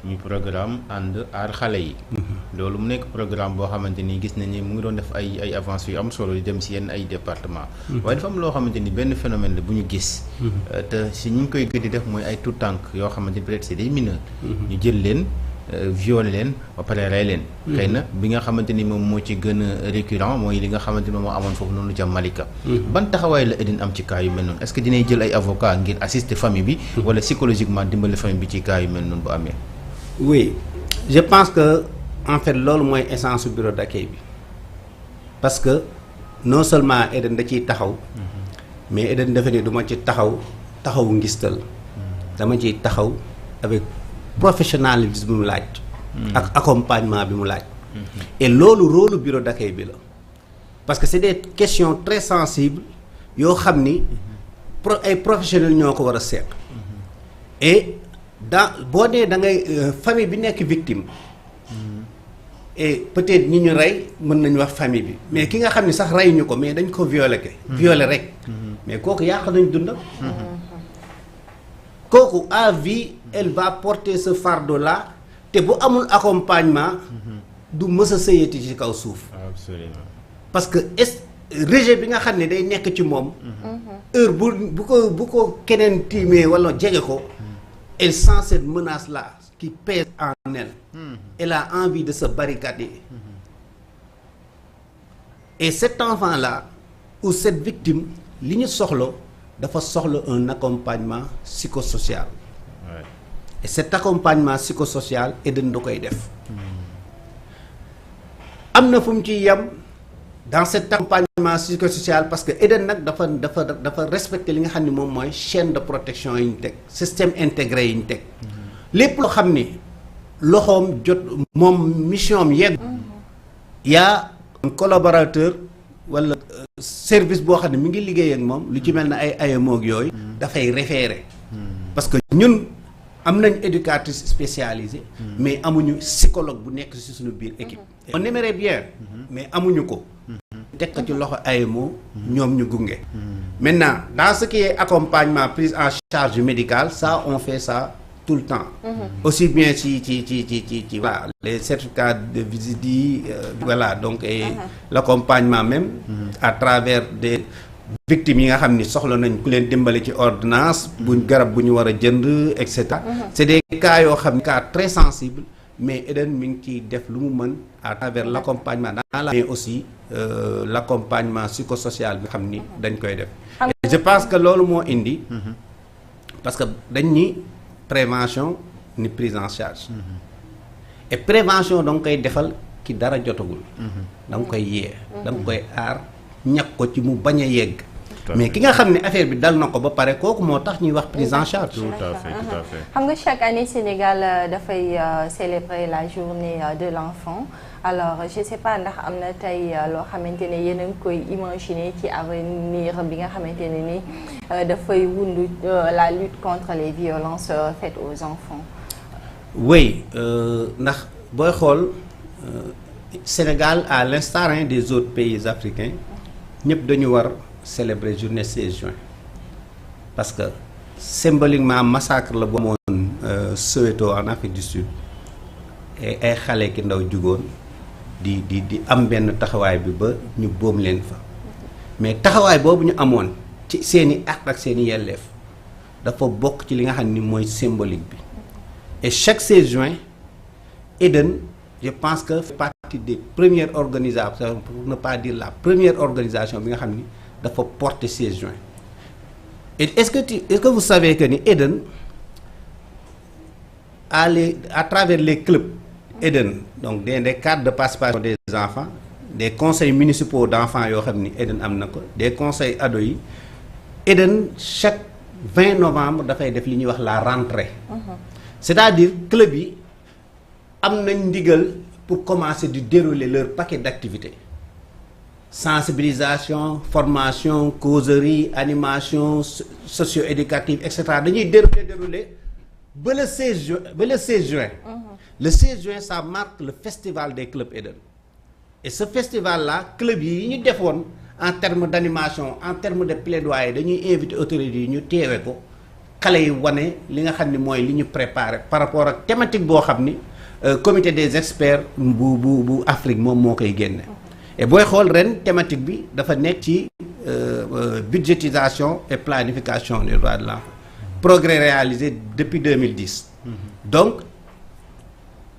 muy programme ànd aar xale yi. loolu mu nekk programme boo xamante ni gis nañ ni mu ngi doon def ay avancées yu am solo yu dem si yenn ay département waaye dafa am loo xamante ni benn phénomène la bu ñu gis. te si ñu ngi koy gën di def mooy ay tout tànk yoo xamante ni peut-être c'est des mineurs. ñu jël leen violé leen ba pare rey leen. xëy na bi nga xamante ni moom moo ci gën a récurrent mooy li nga xamante ni moom moo amoon foofu noonu ca Malika. ban taxawaay la EDEN am ci cas yu mel noonu est-ce que dinay jël ay avocat ngir assister famille bi. wala psychologiquement dimbali famille bi ci cas yu mel noonu bu amee. oui je pense que en fait loolu mooy essence su bureau d'accueil bi parce que non seulement EDEN da ciy taxaw. mais EDEN dafa ne du ma ci taxawu ngistal. dama ciy taxaw avec professionnalisme bi mu laaj. ak accompagnement bi mu laaj. et loolu rôle bureau d'accueil bi la parce que c'est des questions très sensibles yoo xam ni ay professionnels ñoo ko war a seet. et boo dee da ngay famille bi nekk victime. et peut-être ñi ñu rey mën nañu wax famille bi mais ki nga xam ni sax rey ñu ko mais dañ ko violé rek. mais kooku yàq nañ dundam. kooku à vie elle va porter ce fardeau là te bu amul accompagnement. du mës a sëyati ci kaw suuf. absolument parce que rejet bi nga xam ne day nekk ci moom. heure bu ko keneen tiimee walla jege ko. elle sent cette menace là qui pèse en elle. Elle a envie de se barricader. Et cet enfant là ou cette victime li ñu soxla dafa soxla un accompagnement psychosocial. Ouais. Et cet accompagnement psychosocial EDEN da koy def. am na fu mu ciy yem dans cet accompagnement psychosocial parce que EDEN nag dafa respecter li nga xam ne moom mooy chaîne de protection yi ñu teg système intégré yi ñu teg. lépp loo xam ni loxoom jot moom mission am yegg. yaa un collaborateur wala service boo xam ne mi ngi liggéey ak moom lu ci mel ne ay AEMO ak yooyu. dafay référer. parce que ñun am nañ éducatrice spécialisée. mais amuñu psychologue bu nekk ci suñu biir équipe. on aimerait bien. mais amuñu ko. teg ko ci loxo AEMO ñoom ñu gunge. maintenant dans ce qui est accompagnement prise en charge médicale ça on fait ça tout le temps. aussi bien ci voilà les certificats de visite yi voilà donc et l'accompagnement même. à travers des victimes yi nga xam ni soxla nañ ku leen dimbali ci ordonnance buñ garab bu ñu war a jënd et cetera. c'est des cas yoo xam ne cas très sensibles. mais EDEN mi ngi ciy def lu mu mën à travers l'accompagnement dans la mais aussi l'accompagnement psychosocial bi nga xam ni dañ koy def. et je pense que loolu moo indi. parce que dañ ni prévention ni prise en charge. et prévention da nga koy defal ki dara jotagul. da nga koy yee. da nga koy aar ñàkk ko ci mu bañ a yegg. mais ki nga xam ne affaire bi dal na ko ba pare kooku moo tax ñuy wax prise en charge. tout à fait tout à fait. xam nga chaque année Sénégal dafay célébrer la journée de l'enfant alors je sais pas ndax am na tey loo xamante ne yéen a ngi koy imaginer ci avenir bi nga xamante ne ni dafay wundu la lutte contre les violences faites aux enfants. oui ndax booy xool Sénégal à l'instar des autres pays africains ñëpp dañu war. célébrer journée 16 juin parce que symboliquement massacre la bu amoon Soweto en Afrique du Sud et ay xale ki ndaw jugoon di am benn taxawaay bi ba ñu boom leen fa mais taxawaay boobu ñu amoon ci seeni àq ak seeni yelleef dafa bokk ci li nga xam ni mooy symbolique bi et chaque 16 juin EDEN je pense que fait partie des premières organisations pour ne pas dire la première organisation bi nga xam ni dafa porter 16 juin et est-ce que vous savez que ni EDEN à travers les clubs EDEN donc des cadres de participation des enfants des conseils municipaux d'enfants yoo xam ni EDEN am na ko des conseils ados yi EDEN chaque 20 novembre dafay def li ñuy wax la rentrée. c'est-à-dire club yi am nañ ndigal pour commencer di dérouler leur paquet d'activités. Sensibilisation formation causerie animation socio-éducative et cetera dañuy dérouler ba le 16 juin le 16 juin ça marque le festival des clubs EDEN et ce festival là club yi ñu defoon en termes d'animation en termes de plaidoyer dañuy inviter autorités yi ñu teewe ko xale yi wane li nga xam ni mooy li ñu préparé par rapport ak thématique boo xam ni comité des experts bu Afrique moom moo koy génne. et booy xool ren thématique bi dafa nekk ci budgétisation et planification des droits de l'enfant progrès réalisé depuis 2010. donc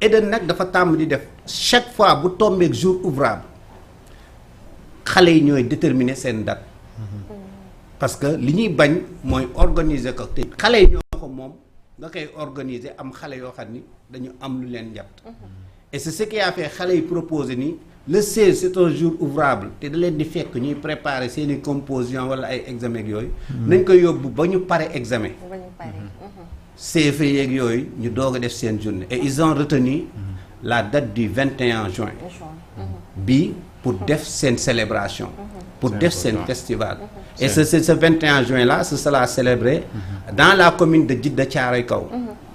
Eden nag dafa tàmm di def chaque fois bu tombeek jour ouvrable xale yi ñooy déterminer seen date. parce que li ñuy bañ mooy organiser ko te xale yi ñoo ko moom nga koy organiser am xale yoo xam ni dañu am lu leen jàpp. et c'est ce qui a fait xale yi proposé ni le 16 c'est un jour ouvrable te da leen di fekk ñuy préparer seeni composition wala ay examen yooyu. nañ ko yóbbu ba ñu pare examen. CFEE yeeg yooyu ñu doog a def seen journée et ils ont retenu la date du 21 juin. bi pour def seen célébration. pour def seen festival. et ce 21 juin là ce sera célébré dans la commune de Djiddah Thiaroye Kaw.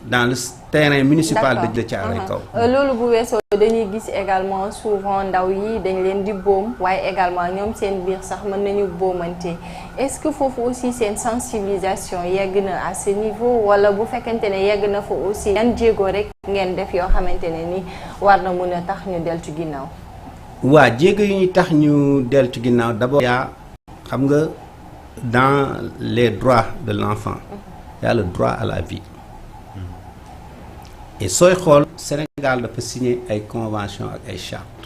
dans le terrain municipal de Djiddah Thiaroye Kaw. loolu bu weesoo dañuy gis également souvent ndaw yi dañ leen di boom waaye également ñoom seen biir sax mën nañu boomante est-ce que foofu aussi seen sensibilisation yegg na à ce niveau wala bu fekkente ne yegg na fa aussi yan jéego rek ngeen def yoo xamante ne ni war na mun a tax ñu deltu ginnaaw. waa jéego yu ñu tax ñu deltu ginnaaw d'abord yaa xam nga dans les droits de l'enfant il y a le droit à la vie. et sooy xool Sénégal dafa signé ay convention ak ay charte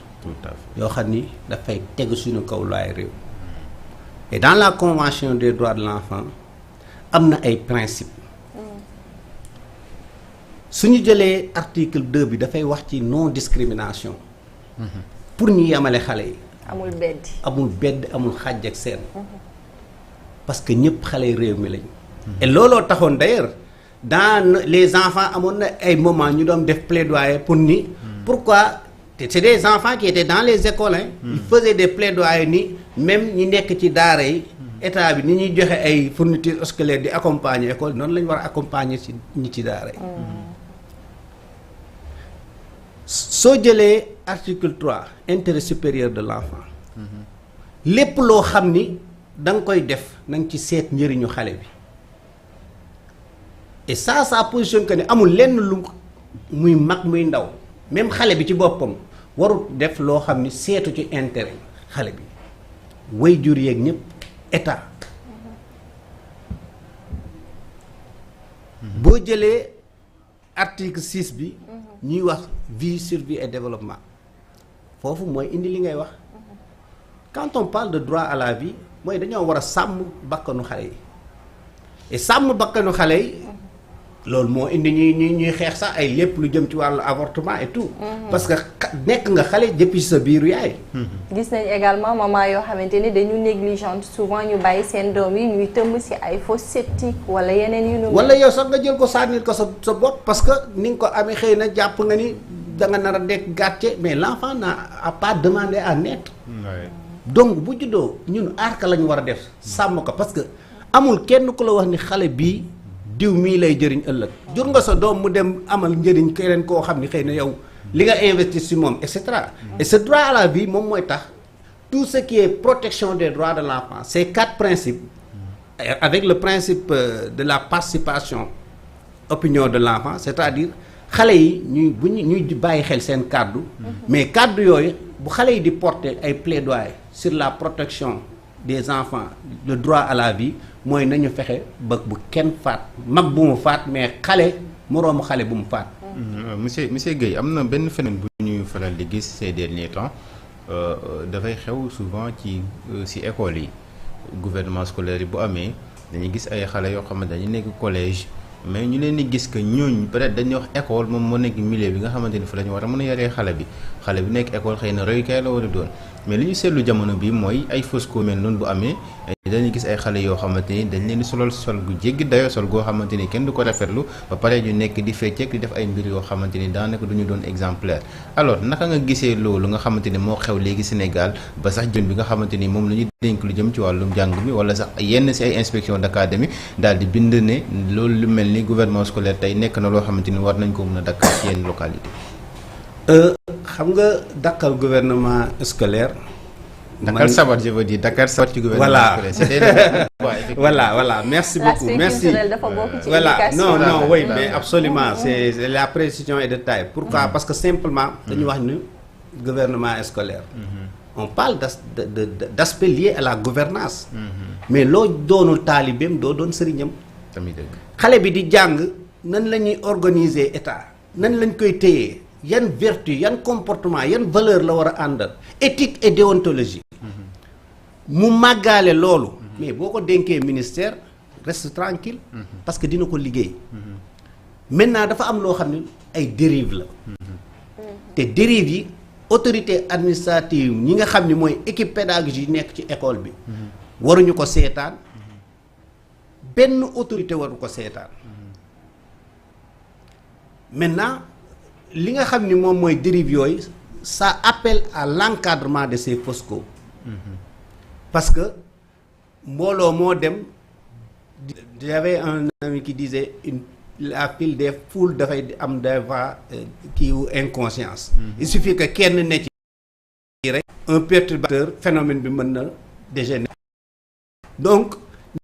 yoo xam ni dafay tegu suñu kaw looy réew. et dans la convention des droits de l'enfant am na ay principes. suñu jëlee article 2 bi dafay wax ci non discrimination. pour ñu yemale xale yi. amul bedd amul xàjj ak seen. parce que ñëpp xale yi réew mi lañ. et looloo taxoon d'ailleurs dans les enfants amoon na ay moments ñu doon def plaidoyer pour ni. pourquoi c'est des enfants qui étaient dans les écoles hein. ils faisaient des plaidoyers ni même ñi nekk ci daara yi état bi ni ñuy joxe ay fournitures scolaires di accompagner école noonu la ñu war a accompagner ci ñi ci daara yi. soo jëlee article 3 intérêt supérieur de l'enfant. lépp loo xam ni da nga koy def na nga ci seet njëriñu xale bi. et ça positionne que ne amul lenn lu muy mag muy ndaw même xale bi ci boppam warul def loo xam ni seetu ci intérêt xale bi waajur yeeg ñëpp état. boo jëlee article 6 bi ñuy wax vie survie et développement foofu mooy indi li ngay wax quand on parle de droit à la vie mooy dañoo war a sàmm bakkanu xale yi et sàmm bakkanu xale yi loolu moo indi ñuy xeex sax ay lépp lu jëm ci wàllu avortement et tout. parce que nekk nga xale depuis sa biiru yaay. gis nañ également maman yoo xamante ni dañu négligente souvent ñu bàyyi seen doom yi ñuy tëmb ci ay fosse septique wala yeneen yu nu. wala yow sax nga jël ko sànnil ko sa bopp parce que ni nga ko amee xëy na jàpp nga ni da nga nar a dekk gàcce mais l'enfant n'a pas demandé à naître. donc bu juddoo ñun aar ka la ñu war a def sàmm ko parce que amul kenn ku la wax ni xale bii. diw mii lay jëriñ ëllëg jur nga sa doom mu dem amal njëriñ keneen koo xam ni xëy na yow li nga investir ci moom et cetera. et ce droit à la vie moom mooy tax tout ce qui est protection des droits de l'enfant ces 4 principes avec le principe de la participation opinion de l'enfant c'est-à-dire xale yi ñuy bàyyi xel seen kàddu mais kàddu yooyu bu xale yi di porter ay plaidoyer sur la protection des enfants le droit à la vie mooy nañu fexe ba bu kenn faat mag bu mu faat mais xale moroomu xale bu mu faat. monsieur Guèye am na benn phénomène bu ñuy faral di gis ces derniers temps dafay xew souvent ci écoles yi gouvernement scolaire yi bu amee dañuy gis ay xale yoo xamante dañu nekk collège mais ñu leen di gis que ñooñu peut-être dañuy wax école moom moo nekk milieu bi nga xamante ni fa la ñu war a mën a yaree xale bi nekk école xëy na royukaay la war a doon mais li ñu seetlu jamono bi mooy ay fausse mel noonu bu amee dañuy gis ay xale yoo xamante ni dañ leen di sol gu jéggi dayoo sol goo xamante ni kenn du ko rafetlu ba pare ñu nekk di fecceek di def ay mbir yoo xamante ni daanaka du ñu doon exemplaire alors naka nga gisee loolu nga xamante ni moo xew léegi Sénégal ba sax jën bi nga xamante ni moom la ñu dénk lu jëm ci wàllum jàng mi wala sax yenn ci ay inspection d'académie daal di bind ne loolu lu mel ni gouvernement scolaire tey nekk na loo xamante ni war nañ ko mën a dakkal ci yenn localité xam nga dakkal gouvernement scolaire Dakar Sabar, je veux dire Dakar Sabar ci gouvernement scolaire. Voilà, merci beaucoup. Merci. Voilà, non, oui, mais absolument, c'est la précision est de taille. Pourquoi? Parce que simplement, dañu wax ni gouvernement scolaire. On parle d'aspect lié à la gouvernance. Mais loo doonul taalibeem doo doon sëriñam. Tamit dëgg. Xale bi di jàng nan la ñuy organiser état nan lañ koy téyee yan vertu yan comportement yan valeur la war a àndal éthique et déontologie. mu màggaale loolu. mais boo ko dénkee ministère reste tranquille parce que dina ko liggéey. maintenant dafa am loo xam ne ay dérives la. te dérives yi autorité administrative ñi nga xam ni mooy équipe pédagogique yi nekk ci école bi. waruñu ko seetaan benn autorité waru ko seetaan. maintenant li nga xam ni moom mooy dérives yooyu ça appelle à l'encadrement de ces FOSCO. parce que mbooloo moo dem. j'avais un ami qui disait la file des foules dafay am des fois kii wu inconscience. il suffit que kenn ne ci rek un perturbateur phénomène bi mën na dégénérer. donc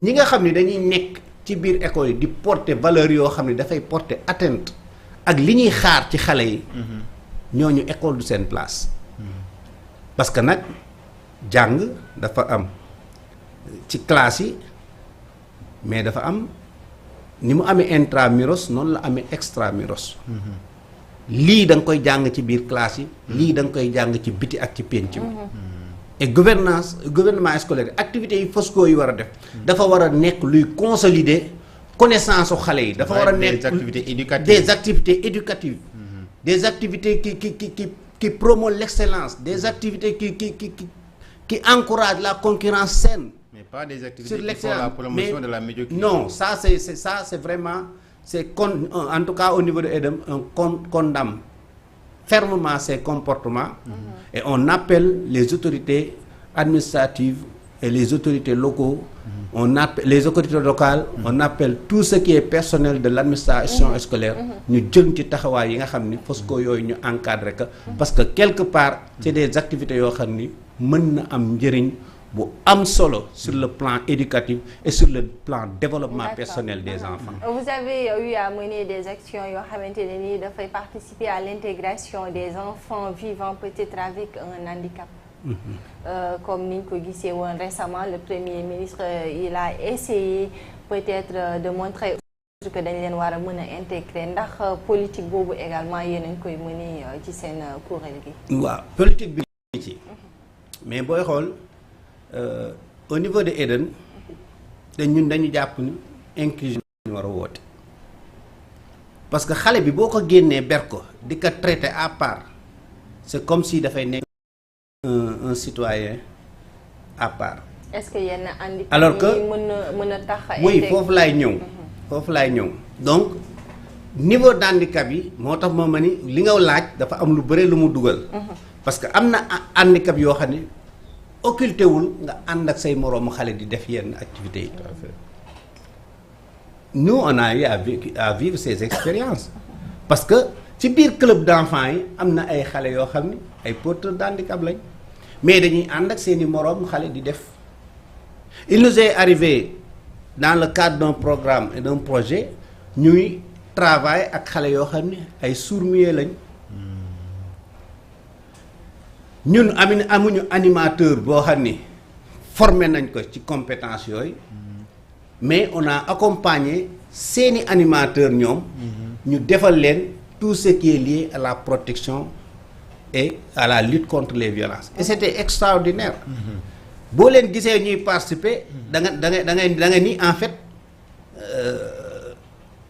ñi nga xam ni dañuy nekk ci biir école yi di porter valeur yoo xam ne dafay porter atteinte ak li ñuy xaar ci xale yi. ñooñu école du seen place. parce que nag jàng dafa am ci classe yi mais dafa am ni mu amee intramuros noonu la amee extramuros. lii da nga koy jàng ci biir classe yi. lii da nga koy jàng ci biti ak ci pénc mi. et gouvernement scolaire activités yi FOSCO yi war a def. dafa war a nekk luy consolider connaissance su xale yi. dafa war a nekk des activités éducatives. des activités qui promouvent l'excellence, des activités qui encouragent la concurrence saine. Mais pas des activités qui font la promotion de la médiocrité. Non, c'est vraiment, en tout cas au niveau de EDEM, on condamne fermement ces comportements et on appelle les autorités administratives et les autorités locaux, les autorités locales, on appelle tout ce qui est personnel de l'administration scolaire, ñu jël ci taxawaay yi nga xam ni FOSCO yooyu ñu encadré ko parce que quelque part c'est des activités yoo xam ni mën na am njëriñ bu am solo sur le plan éducatif et sur le plan développement personnel des enfants. Vous avez eu à mener des actions yoo xamante ne nii dafay participer à l'intégration des enfants vivant peut-être avec un handicap. Comme ni ñu ko gisee woon récemment le premier ministre il a essayé peut-être de montrer que dañ leen war a mën a intégrer ndax politique boobu également yéen a ngi koy mëne ci seen kuréel gi. waaw politique bi ci mais booy xool au niveau de EDEN ñun dañu jàpp ni inclusion ñu war a woote parce que xale bi boo ko génnee ber ko di ko traiter à part c'est comme si dafay nekk un citoyen à part. Est-ce que yenn handicap alors que mën a tax oui foofu laay ñëw donc niveau d'handicap yi moo tax ma ni li nga laaj dafa am lu bëre lu mu dugal. parce que am na handicap yoo xam ne occulté wul nga ànd ak say moroomu xale di def yenn activités yi. nous on a eu à vivre ces expériences parce que ci biir club d'enfants yi am na ay xale yoo xam ne ay porteurs d'handicap lañ mais dañuy ànd ak seeni moroom xale di def. il nous est arrivé dans le cadre d'un programme et d'un projet ñuy travailler ak xale yoo xam ne ay sourds-muets lañ ñun amuñu animateur boo xam ni formé nañ ko ci compétence yooyu mais on a accompagné seeni animateur ñoom ñu defal leen tout ce qui est lié à la protection et à la lutte contre les violences et c'était extraordinaire. boo leen gisee ñuy participer da nga ni en fait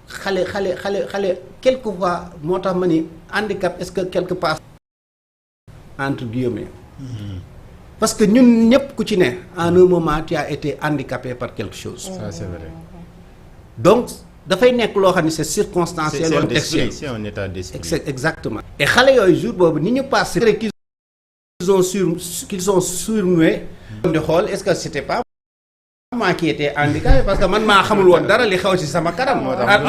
xale quelquefois moo tax ma ni handicap est-ce que quelque part entre guillemets parce que ñun ñëpp ku ci ne en un moment tu as été handicapé par quelque chose. Ça c'est vrai. donc dafay nekk loo xam ne c'est circonstanciel wala textuel. C'est un état d'esprit. Exactement. et xale yooyu jour boobu ni ñu participer qu'ils sont sourds-muets di xool est-ce que c'était pas moi qui était handicapé parce que man maa xamul woon dara li xew ci sama kanam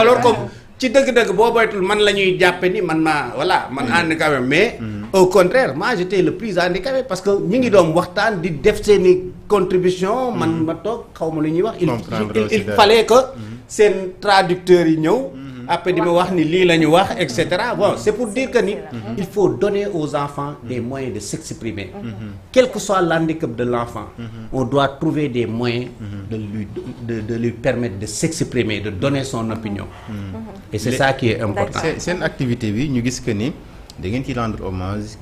alors comme ci dëgg-dëgg boo boytul man la ñuy jàppe ni man maa voilà man handicapé mais au contraire moi j'étais le plus handicapé parce que ñu ngi doon waxtaan di def seeni contribution man ma toog xaw ma lu ñuy wax il fallait que seen traducteurs yi ñëw après di ma wax ni lii la ñu wax et cetera bon c'est pour dire que ni il faut donner aux enfants des moyens de s'exprimer quel que soit l'handicap de l'enfant on doit trouver des moyens de lui permettre de s'exprimer de donner son opinion et c'est ça qui est important seen activité bi ñu gis que ni da ngeen ci rendre hommage